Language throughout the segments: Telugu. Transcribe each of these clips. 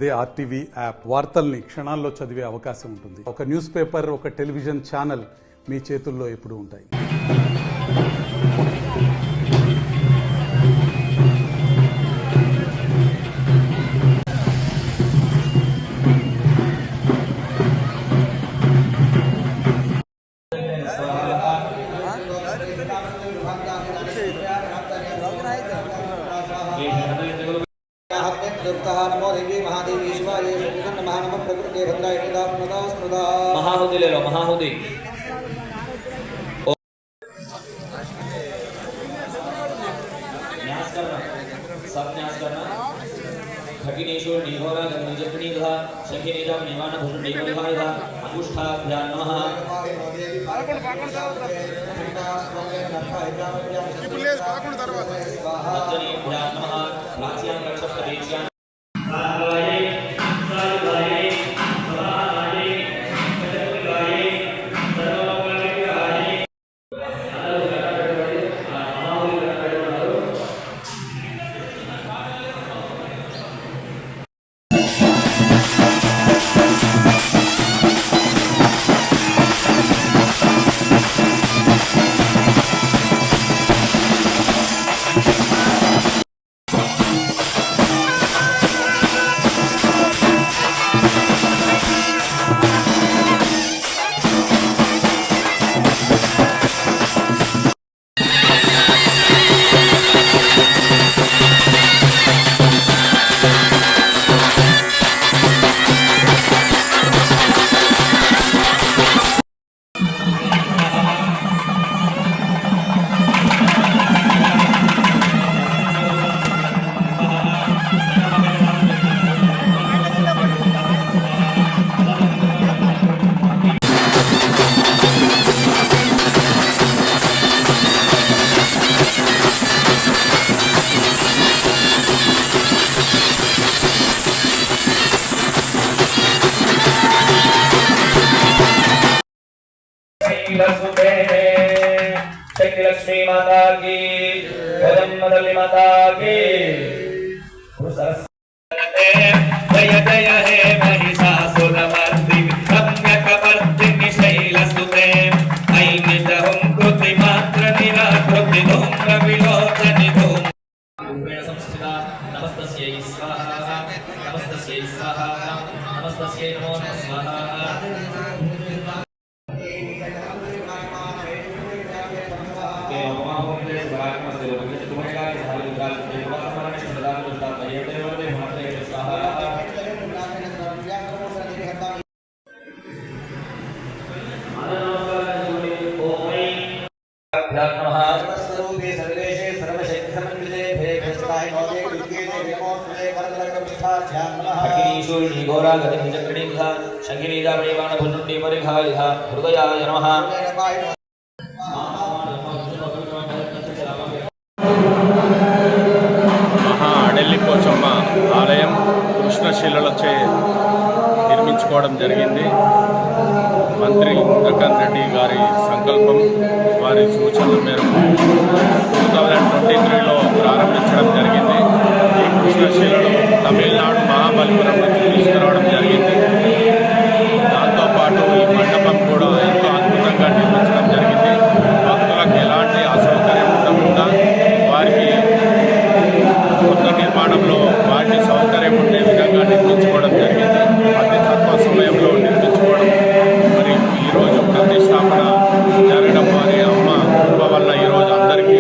అదే ఆర్టీవీ యాప్ వార్తల్ని క్షణాల్లో చదివే అవకాశం ఉంటుంది. ఒక న్యూస్ పేపర్, ఒక టెలివిజన్ ఛానల్ మీ చేతుల్లో ఎప్పుడూ ఉంటాయి. नमो देवी महादेवी शिवाय नमः नमः प्रकृते भद्राय निदात्मदा स्मृदा महाहुति ले लो महाहुति न्यास करना सब न्यास करना खगिनेशो निघोरा गगनजपनी तथा शंखिनेजम निवान भूषण निगोरिहाय तथा अंगुष्ठाभ्यां नमः भजनेभ्यां नमः प्राच्यां रक्षस्तदेश्यां लक्ष्मी माता की मदली माता की जय जय हे महिषासुरमर्दिनी रम्यकपर्दिनी शैलसुते ऐनितहुं कृतिमात्र निराकृति धूम्रविलोचनि धूम रूपेण संस्थिता नमस्तस्यै स्वाहा नमस्तस्यै स्वाहा नमस्तस्यै नमो नमः स्वाहा हृदयाय नमः మహా అడెల్లి పోచమ్మ ఆలయం కృష్ణశిలలచే నిర్మించుకోవడం జరిగింది. మంత్రి ఇంద్రకరణ్ రెడ్డి గారి సంకల్పం, వారి సూచనల మేరకు 2023లో ప్రారంభించడం జరిగింది. ఈ కృష్ణశిలలు తమిళనాడు మహాబలిపురం నుంచి తీసుకురావడం జరిగింది. దాంతోపాటు ఈ మండపం కూడా ఎంతో అద్భుతంగా నిర్మించడం జరిగింది. భక్తులకు ఎలాంటి అసౌకర్యం ఉండకుండా వారికి కొత్త నిర్మాణంలో వాటి సౌకర్యం ఉండే విధంగా నిర్మించుకోవడం జరిగింది. అతి తక్కువ సమయంలో నిర్మించుకోవడం, మరి ఈరోజు ప్రతిష్టాపన జరగడం వారి అమ్మ కృప వల్ల ఈరోజు అందరికీ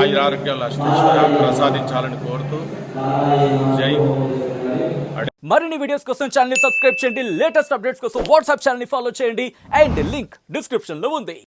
ఆయురారోగ్యాలు అష్టైశ్వర్య ప్రసాదించాలని కోరుతూ జై. మరిన్ని వీడియోస్ కోసం ఛానల్ ని సబ్స్క్రైబ్ చేయండి. లేటెస్ట్ అప్డేట్స్ కోసం వాట్సాప్ ఛానల్ ని ఫాలో చేయండి. అండ్ లింక్ డిస్క్రిప్షన్ లో ఉంది.